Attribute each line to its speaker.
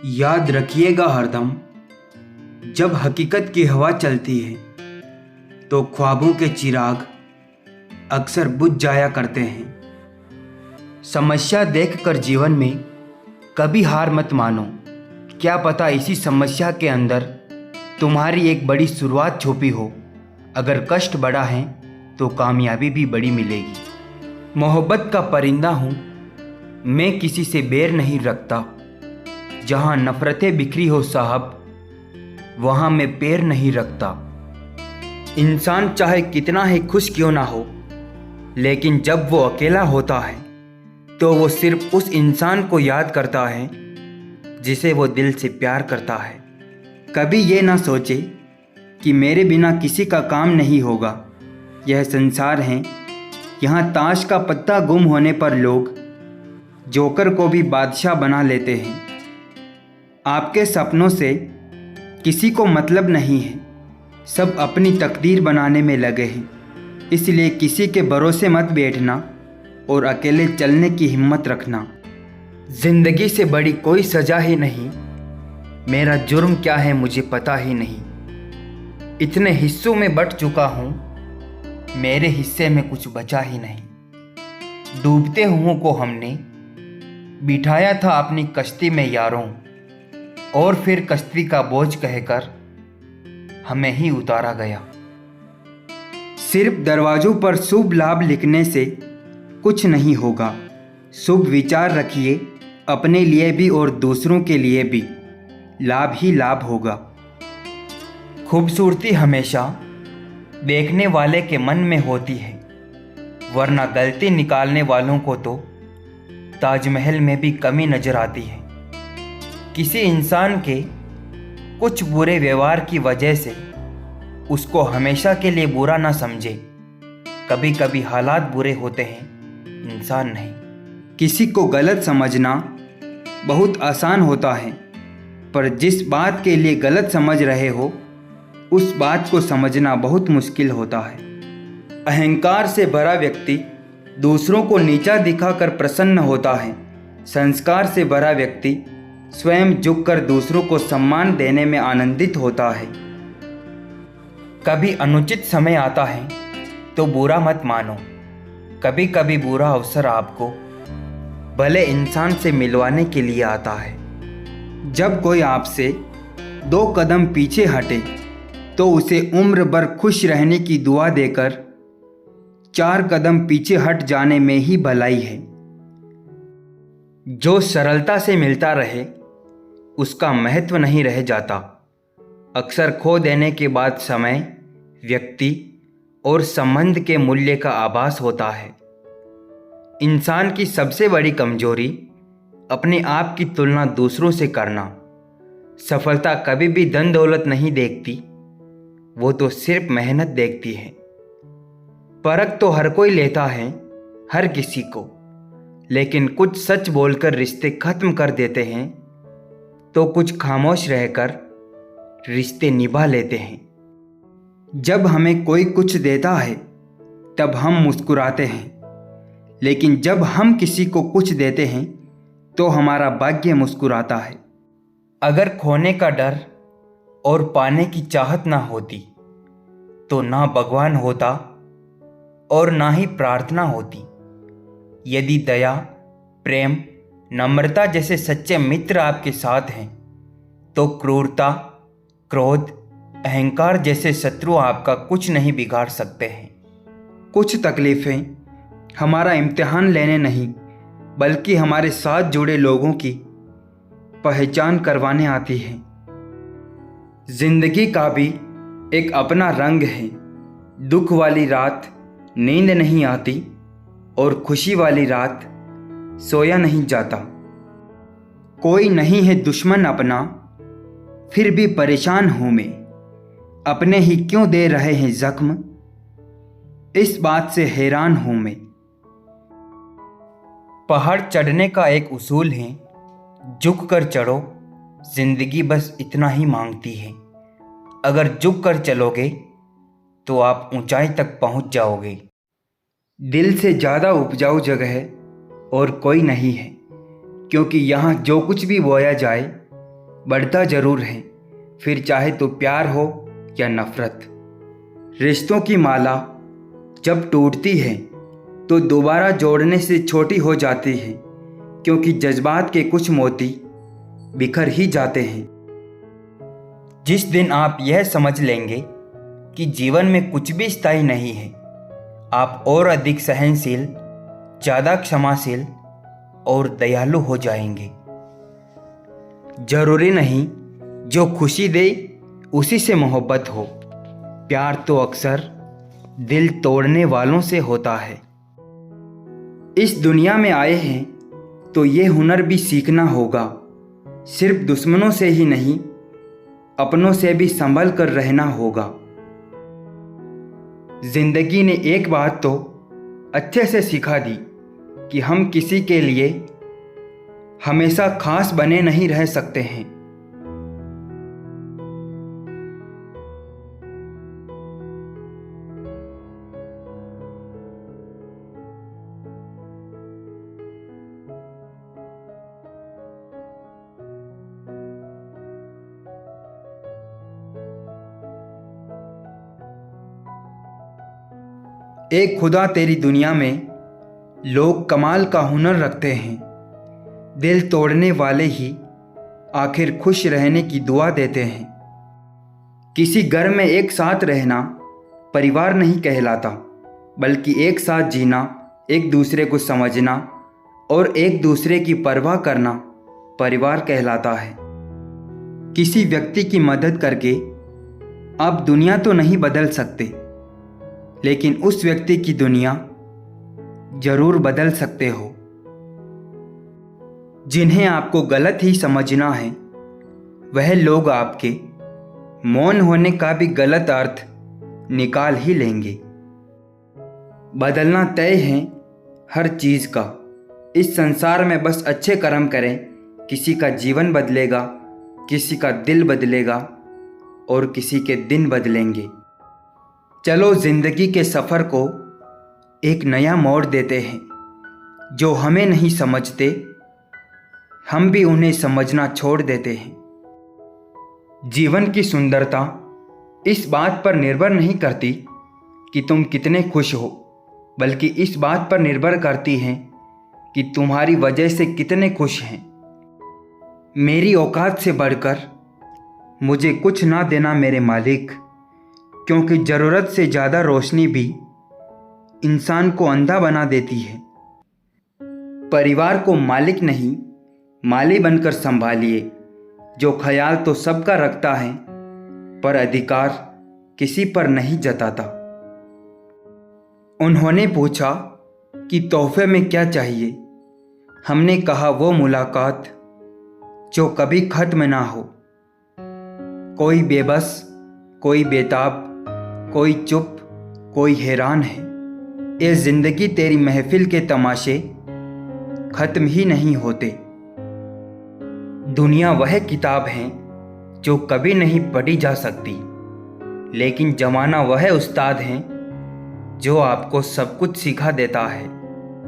Speaker 1: याद रखिएगा हरदम, जब हकीकत की हवा चलती है तो ख्वाबों के चिराग अक्सर बुझ जाया करते हैं। समस्या देखकर जीवन में कभी हार मत मानो। क्या पता इसी समस्या के अंदर तुम्हारी एक बड़ी शुरुआत छुपी हो। अगर कष्ट बड़ा है तो कामयाबी भी बड़ी मिलेगी। मोहब्बत का परिंदा हूँ मैं, किसी से बैर नहीं रखता। जहाँ नफ़रतें बिखरी हो साहब, वहाँ मैं पैर नहीं रखता। इंसान चाहे कितना ही खुश क्यों ना हो, लेकिन जब वो अकेला होता है तो वो सिर्फ उस इंसान को याद करता है जिसे वो दिल से प्यार करता है। कभी ये ना सोचे कि मेरे बिना किसी का काम नहीं होगा। यह संसार है, यहाँ ताश का पत्ता गुम होने पर लोग जोकर को भी बादशाह बना लेते हैं। आपके सपनों से किसी को मतलब नहीं है, सब अपनी तकदीर बनाने में लगे हैं। इसलिए किसी के भरोसे मत बैठना और अकेले चलने की हिम्मत रखना। ज़िंदगी से बड़ी कोई सज़ा ही नहीं, मेरा जुर्म क्या है मुझे पता ही नहीं। इतने हिस्सों में बट चुका हूँ, मेरे हिस्से में कुछ बचा ही नहीं। डूबते हुओं को हमने बिठाया था अपनी कश्ती में यारों, और फिर कश्ती का बोझ कहकर हमें ही उतारा गया। सिर्फ दरवाजों पर शुभ लाभ लिखने से कुछ नहीं होगा। शुभ विचार रखिए, अपने लिए भी और दूसरों के लिए भी लाभ ही लाभ होगा। खूबसूरती हमेशा देखने वाले के मन में होती है, वरना गलती निकालने वालों को तो ताजमहल में भी कमी नजर आती है। किसी इंसान के कुछ बुरे व्यवहार की वजह से उसको हमेशा के लिए बुरा ना समझे। कभी कभी हालात बुरे होते हैं, इंसान नहीं। किसी को गलत समझना बहुत आसान होता है, पर जिस बात के लिए गलत समझ रहे हो उस बात को समझना बहुत मुश्किल होता है। अहंकार से भरा व्यक्ति दूसरों को नीचा दिखाकर प्रसन्न होता है। संस्कार से भरा व्यक्ति स्वयं झुककर दूसरों को सम्मान देने में आनंदित होता है। कभी अनुचित समय आता है तो बुरा मत मानो। कभी कभी बुरा अवसर आपको भले इंसान से मिलवाने के लिए आता है। जब कोई आपसे 2 कदम पीछे हटे तो उसे उम्र भर खुश रहने की दुआ देकर 4 कदम पीछे हट जाने में ही भलाई है। जो सरलता से मिलता रहे उसका महत्व नहीं रह जाता। अक्सर खो देने के बाद समय, व्यक्ति और संबंध के मूल्य का आभास होता है। इंसान की सबसे बड़ी कमजोरी अपने आप की तुलना दूसरों से करना। सफलता कभी भी धन दौलत नहीं देखती, वो तो सिर्फ मेहनत देखती है। परख तो हर कोई लेता है, हर किसी को, लेकिन कुछ सच बोलकर रिश्ते खत्म कर देते हैं तो कुछ खामोश रहकर रिश्ते निभा लेते हैं। जब हमें कोई कुछ देता है तब हम मुस्कुराते हैं, लेकिन जब हम किसी को कुछ देते हैं तो हमारा भाग्य मुस्कुराता है। अगर खोने का डर और पाने की चाहत ना होती तो ना भगवान होता और ना ही प्रार्थना होती। यदि दया, प्रेम, नम्रता जैसे सच्चे मित्र आपके साथ हैं तो क्रूरता, क्रोध, अहंकार जैसे शत्रु आपका कुछ नहीं बिगाड़ सकते हैं। कुछ तकलीफ़ें हमारा इम्तिहान लेने नहीं, बल्कि हमारे साथ जुड़े लोगों की पहचान करवाने आती हैं। जिंदगी का भी एक अपना रंग है। दुख वाली रात नींद नहीं आती और खुशी वाली रात सोया नहीं जाता। कोई नहीं है दुश्मन अपना, फिर भी परेशान हूं मैं। अपने ही क्यों दे रहे हैं जख्म, इस बात से हैरान हूं मैं। पहाड़ चढ़ने का एक उसूल है, झुक कर चढ़ो, जिंदगी बस इतना ही मांगती है। अगर झुक कर चलोगे तो आप ऊंचाई तक पहुंच जाओगे। दिल से ज़्यादा उपजाऊ जगह और कोई नहीं है, क्योंकि यहाँ जो कुछ भी बोया जाए बढ़ता ज़रूर है, फिर चाहे तो प्यार हो या नफ़रत। रिश्तों की माला जब टूटती है तो दोबारा जोड़ने से छोटी हो जाती है, क्योंकि जज्बात के कुछ मोती बिखर ही जाते हैं। जिस दिन आप यह समझ लेंगे कि जीवन में कुछ भी स्थायी नहीं है, आप और अधिक सहनशील, ज़्यादा क्षमाशील और दयालु हो जाएंगे। जरूरी नहीं जो खुशी दे उसी से मोहब्बत हो, प्यार तो अक्सर दिल तोड़ने वालों से होता है। इस दुनिया में आए हैं तो ये हुनर भी सीखना होगा, सिर्फ दुश्मनों से ही नहीं, अपनों से भी संभल कर रहना होगा। जिंदगी ने एक बात तो अच्छे से सिखा दी कि हम किसी के लिए हमेशा खास बने नहीं रह सकते हैं। एक खुदा तेरी दुनिया में लोग कमाल का हुनर रखते हैं, दिल तोड़ने वाले ही आखिर खुश रहने की दुआ देते हैं। किसी घर में एक साथ रहना परिवार नहीं कहलाता, बल्कि एक साथ जीना, एक दूसरे को समझना और एक दूसरे की परवाह करना परिवार कहलाता है। किसी व्यक्ति की मदद करके आप दुनिया तो नहीं बदल सकते, लेकिन उस व्यक्ति की दुनिया जरूर बदल सकते हो। जिन्हें आपको गलत ही समझना है, वह लोग आपके मौन होने का भी गलत अर्थ निकाल ही लेंगे। बदलना तय है हर चीज़ का। इस संसार में बस अच्छे कर्म करें, किसी का जीवन बदलेगा, किसी का दिल बदलेगा और किसी के दिन बदलेंगे। चलो जिंदगी के सफ़र को एक नया मोड़ देते हैं। जो हमें नहीं समझते, हम भी उन्हें समझना छोड़ देते हैं। जीवन की सुंदरता इस बात पर निर्भर नहीं करती कि तुम कितने खुश हो, बल्कि इस बात पर निर्भर करती है कि तुम्हारी वजह से कितने खुश हैं। मेरी औकात से बढ़कर मुझे कुछ ना देना मेरे मालिक, क्योंकि ज़रूरत से ज़्यादा रोशनी भी इंसान को अंधा बना देती है। परिवार को मालिक नहीं, माली बनकर संभालिए। जो ख्याल तो सबका रखता है, पर अधिकार किसी पर नहीं जताता। उन्होंने पूछा कि तोहफे में क्या चाहिए। हमने कहा वो मुलाकात जो कभी खत्म ना हो। कोई बेबस, कोई बेताब, कोई चुप, कोई हैरान है। ये जिंदगी तेरी महफिल के तमाशे खत्म ही नहीं होते। दुनिया वह किताब है जो कभी नहीं पढ़ी जा सकती, लेकिन जमाना वह उस्ताद है जो आपको सब कुछ सिखा देता है।